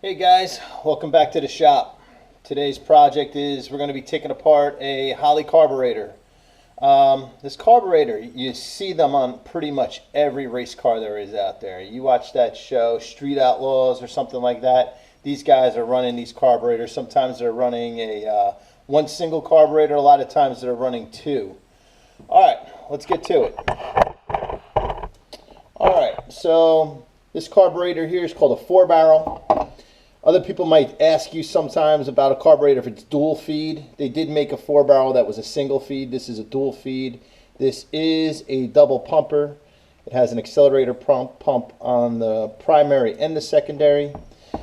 Hey guys, welcome back to the shop. Today's project is we're going to be taking apart a Holley carburetor. This carburetor, you see them on pretty much every race car there is out there. You watch that show, Street Outlaws or something like that. These guys are running these carburetors. Sometimes they're running a one single carburetor. A lot of times they're running two. Alright, let's get to it. Alright, so this carburetor here is called a 4-barrel. Other people might ask you sometimes about a carburetor if it's dual feed. They did make a 4-barrel that was a single feed. This is a dual feed. This is a double pumper. It has an accelerator pump on the primary and the secondary.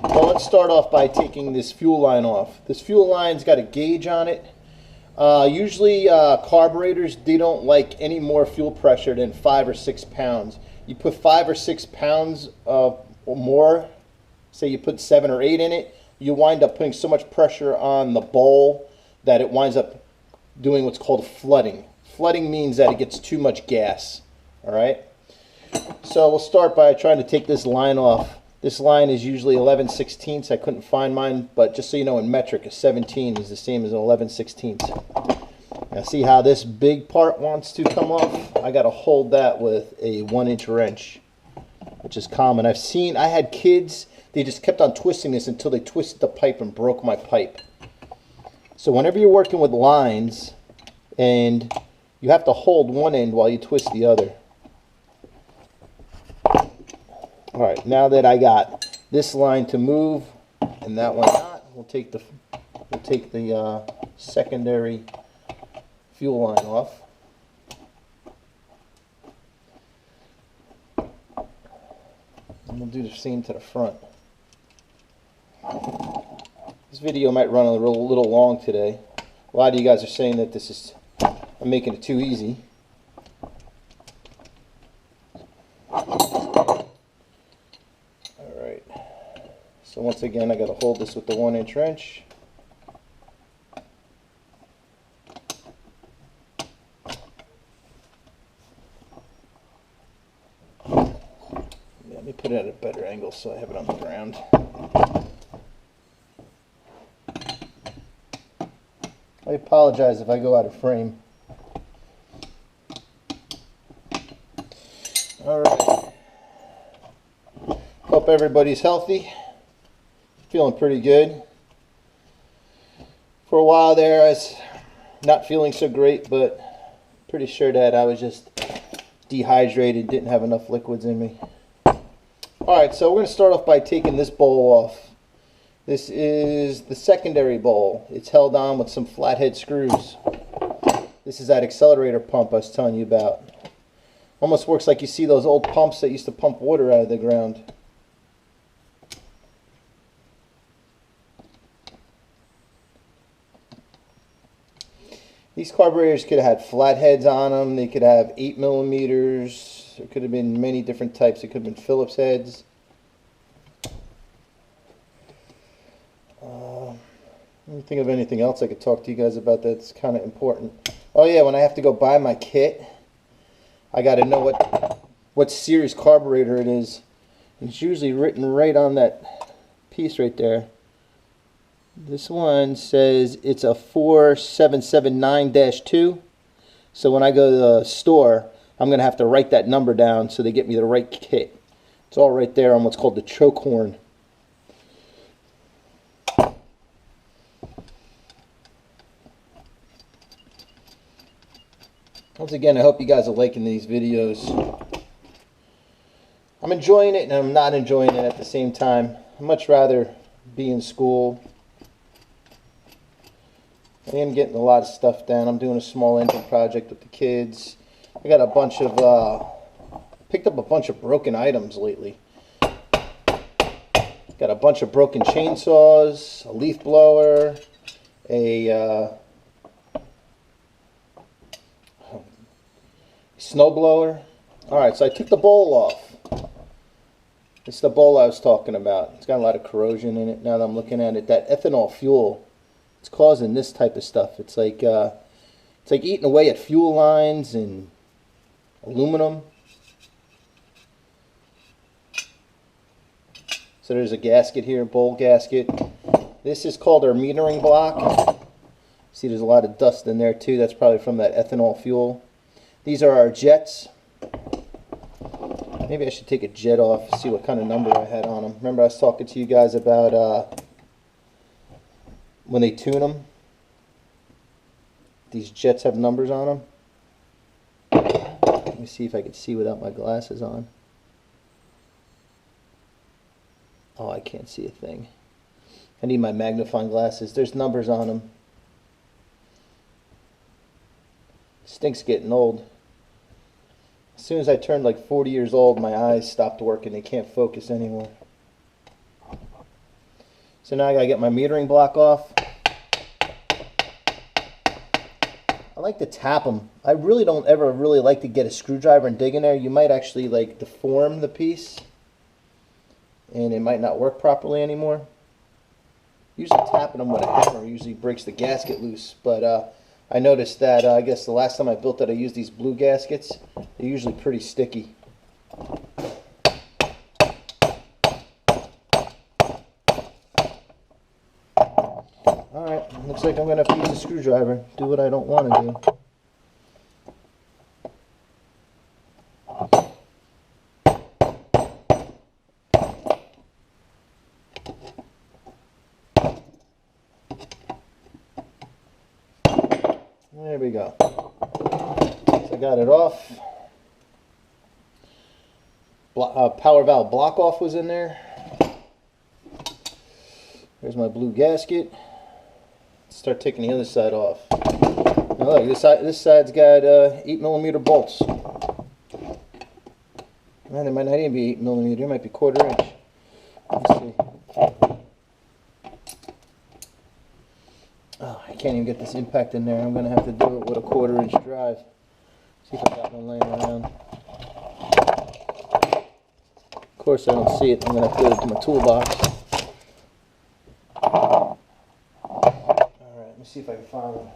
Well, let's start off by taking this fuel line off. This fuel line's got a gauge on it. Usually carburetors, they don't like any more fuel pressure than 5 or 6 pounds. You put 5 or 6 pounds or more, say you put 7 or 8 in it, you wind up putting so much pressure on the bowl that it winds up doing what's called flooding. Flooding means that it gets too much gas. Alright? So we'll start by trying to take this line off. This line is usually 11/16. I couldn't find mine, but just so you know, in metric, a 17 is the same as an 11/16. Now see how this big part wants to come off? I got to hold that with a 1-inch wrench, which is common. I had kids, they just kept on twisting this until they twisted the pipe and broke my pipe. So whenever you're working with lines, and you have to hold one end while you twist the other. Alright, now that I got this line to move and that one not, we'll take the secondary fuel line off. And we'll do the same to the front. This video might run a little long today. A lot of you guys are saying that I'm making it too easy. Alright. So once again, I got to hold this with the 1-inch wrench. Let me put it at a better angle so I have it on the ground. I apologize if I go out of frame. Alright. Hope everybody's healthy. Feeling pretty good. For a while there I was not feeling so great, but pretty sure that I was just dehydrated, didn't have enough liquids in me. Alright, so we're going to start off by taking this bowl off. This is the secondary bowl. It's held on with some flathead screws. This is that accelerator pump I was telling you about. Almost works like you see those old pumps that used to pump water out of the ground. These carburetors could have had flatheads on them. They could have 8 millimeters. There could have been many different types. It could have been Phillips heads. I don't think of anything else I could talk to you guys about that's kind of important. Oh yeah, when I have to go buy my kit, I got to know what series carburetor it is. It's usually written right on that piece right there. This one says it's a 4779-2. So when I go to the store, I'm going to have to write that number down so they get me the right kit. It's all right there on what's called the choke horn. Once again, I hope you guys are liking these videos. I'm enjoying it and I'm not enjoying it at the same time. I'd much rather be in school. I am getting a lot of stuff done. I'm doing a small engine project with the kids. I got a bunch of, picked up a bunch of broken items lately. Got a bunch of broken chainsaws, a leaf blower, a snow blower. Alright, so I took the bowl off. It's the bowl I was talking about. It's got a lot of corrosion in it now that I'm looking at it. That ethanol fuel, it's causing this type of stuff. It's like eating away at fuel lines and aluminum. So there's a gasket here, bowl gasket. This is called our metering block. See, there's a lot of dust in there too. That's probably from that ethanol fuel. These are our jets. Maybe I should take a jet off, see what kind of number I had on them. Remember I was talking to you guys about when they tune them. These jets have numbers on them. Let me see if I can see without my glasses on. Oh, I can't see a thing. I need my magnifying glasses. There's numbers on them. Stinks getting old. As soon as I turned like 40 years old, my eyes stopped working. They can't focus anymore. So now I gotta get my metering block off. I like to tap them. I really don't ever really like to get a screwdriver and dig in there. You might actually like deform the piece and it might not work properly anymore. Usually tapping them with a hammer usually breaks the gasket loose, but I noticed that I guess the last time I built it I used these blue gaskets. They're usually pretty sticky. Alright, looks like I'm going to have to use a screwdriver. Do what I don't want to do. There we go. So I got it off. Power valve block off was in there. There's my blue gasket. Let's start taking the other side off. Now look, this side's got 8mm bolts. Man, they might not even be 8mm. It might be 1/4 inch. Let's see. Oh, I can't even get this impact in there. I'm going to have to do it with a 1/4 inch drive. See if I got one laying around. Of course I don't see it. I'm going to have to go to my toolbox. Alright, let me see if I can find one.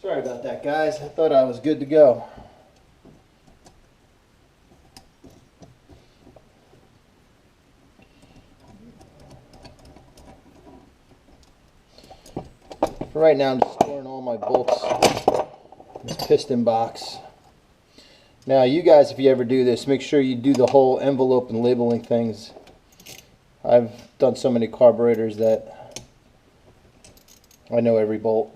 Sorry about that, guys. I thought I was good to go. For right now, I'm just storing all my bolts in this piston box. Now, you guys, if you ever do this, make sure you do the whole envelope and labeling things. I've done so many carburetors that I know every bolt.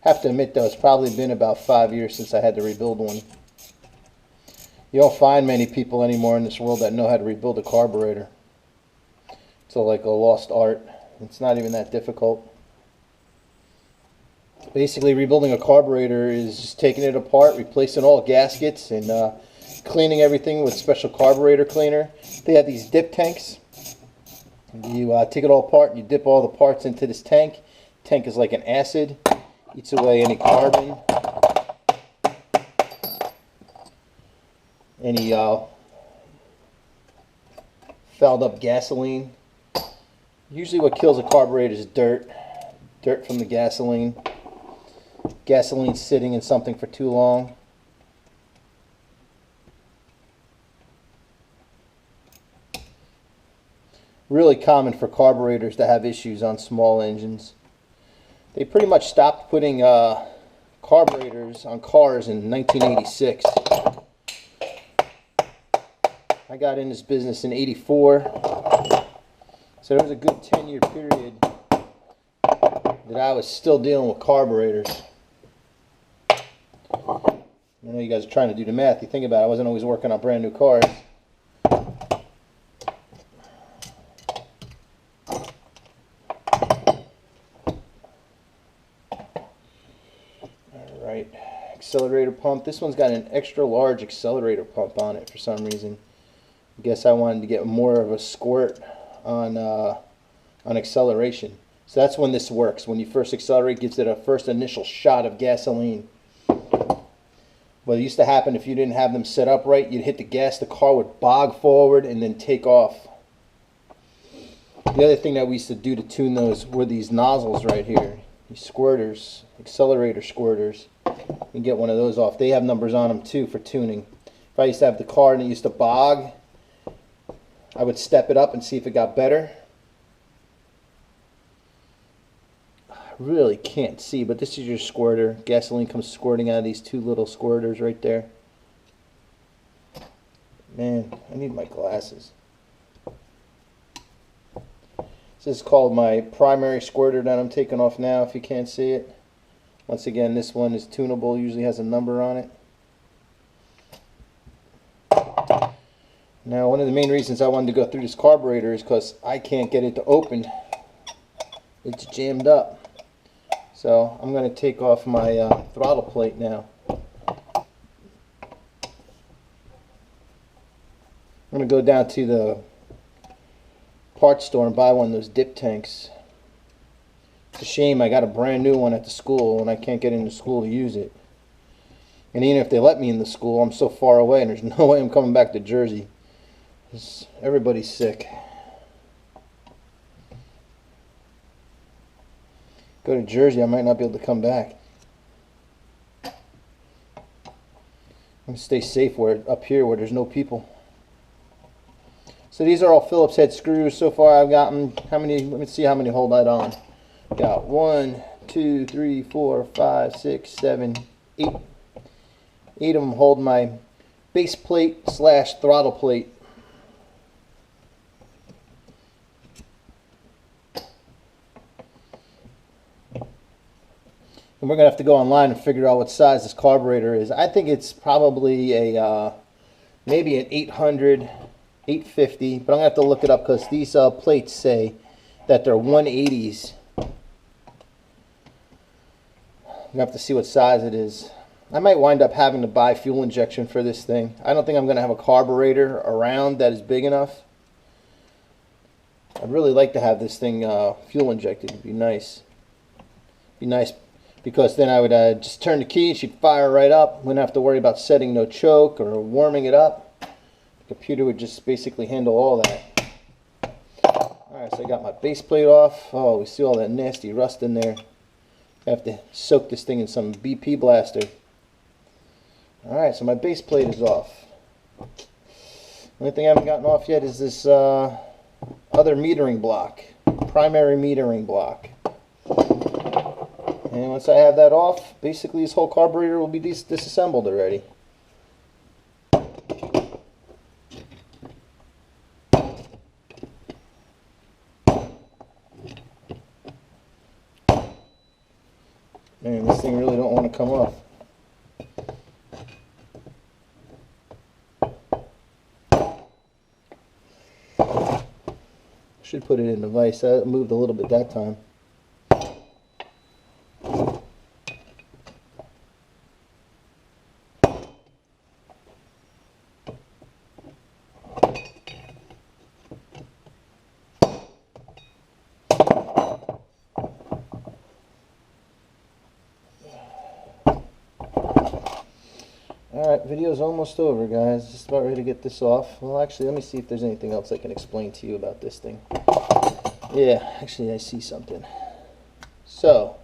Have to admit though, it's probably been about 5 years since I had to rebuild one. You don't find many people anymore in this world that know how to rebuild a carburetor. It's like a lost art. It's not even that difficult. Basically, rebuilding a carburetor is just taking it apart, replacing all gaskets, and cleaning everything with special carburetor cleaner. They have these dip tanks. You take it all apart and you dip all the parts into this tank. Tank is like an acid. Eats away any carbon, any fouled up gasoline. Usually what kills a carburetor is dirt from the gasoline. Gasoline sitting in something for too long. Really common for carburetors to have issues on small engines. They pretty much stopped putting carburetors on cars in 1986. I got in this business in '84, so there was a good 10-year period that I was still dealing with carburetors. I know you guys are trying to do the math. You think about it, I wasn't always working on brand new cars. Accelerator pump. This one's got an extra large accelerator pump on it for some reason. I guess I wanted to get more of a squirt on acceleration. So that's when this works. When you first accelerate, it gives it a first initial shot of gasoline. What used to happen if you didn't have them set up right, you'd hit the gas, the car would bog forward and then take off. The other thing that we used to do to tune those were these nozzles right here. These squirters, accelerator squirters. You can get one of those off. They have numbers on them too for tuning. If I used to have the car and it used to bog, I would step it up and see if it got better. I really can't see, but this is your squirter. Gasoline comes squirting out of these two little squirters right there. Man, I need my glasses. This is called my primary squirter that I'm taking off now, if you can't see it. Once again, this one is tunable, usually has a number on it. Now, one of the main reasons I wanted to go through this carburetor is because I can't get it to open. It's jammed up. So I'm going to take off my throttle plate now. I'm going to go down to the parts store and buy one of those dip tanks. It's a shame I got a brand new one at the school and I can't get into school to use it. And even if they let me in the school, I'm so far away and there's no way I'm coming back to Jersey. Everybody's sick. Go to Jersey, I might not be able to come back. I'm going to stay safe up here where there's no people. So these are all Phillips head screws. So far I've gotten, how many, let me see how many hold that on. Got 1, 2, 3, 4, 5, 6, 7, 8. 8 of them hold my base plate / throttle plate. And we're going to have to go online and figure out what size this carburetor is. I think it's probably a, maybe an 800, 850, but I'm going to have to look it up because these plates say that they're 180s. I'm going to have to see what size it is. I might wind up having to buy fuel injection for this thing. I don't think I'm going to have a carburetor around that is big enough. I'd really like to have this thing fuel injected. It'd be nice. Be nice because then I would just turn the key and she'd fire right up. Wouldn't have to worry about setting no choke or warming it up. The computer would just basically handle all that. Alright, so I got my base plate off. Oh, we see all that nasty rust in there. I have to soak this thing in some BP blaster. Alright, so my base plate is off. The only thing I haven't gotten off yet is this other metering block. Primary metering block. And once I have that off, basically this whole carburetor will be disassembled already. Man, this thing really don't want to come off. Should put it in the vise. I moved a little bit that time. Alright, video's almost over, guys. Just about ready to get this off. Well, actually, let me see if there's anything else I can explain to you about this thing. Yeah, actually, I see something. So,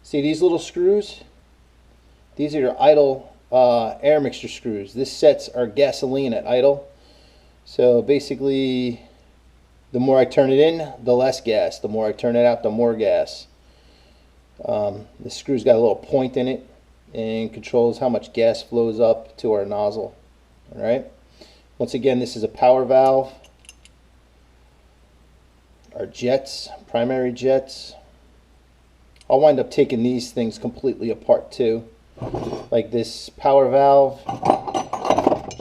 see these little screws? These are your idle air mixture screws. This sets our gasoline at idle. So, basically, the more I turn it in, the less gas. The more I turn it out, the more gas. The screw's got a little point in it and controls how much gas flows up to our nozzle. Alright, once again, this is a power valve. Our jets, primary jets. I'll wind up taking these things completely apart too. Like this power valve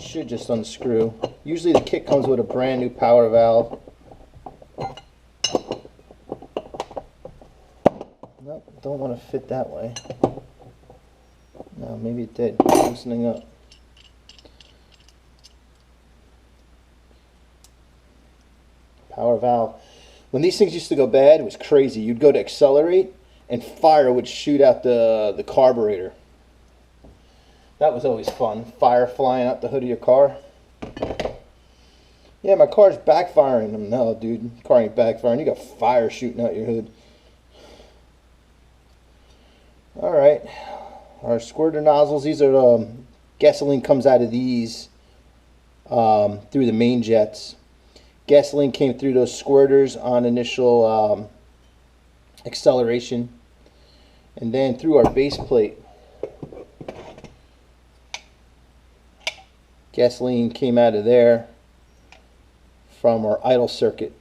should just unscrew. Usually the kit comes with a brand new power valve. Nope, don't want to fit that way. No, maybe it did. Loosening up. power valve. When these things used to go bad, it was crazy. You'd go to accelerate and fire would shoot out the carburetor. That was always fun. Fire flying out the hood of your car. Yeah, my car's backfiring. No, dude, car ain't backfiring. You got fire shooting out your hood. Alright, our squirter nozzles. These are gasoline comes out of these through the main jets. Gasoline came through those squirters on initial acceleration, and then through our base plate. Gasoline came out of there from our idle circuit.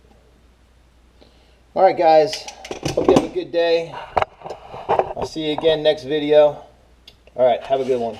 Alright guys, hope you have a good day. I'll see you again next video. Alright, have a good one.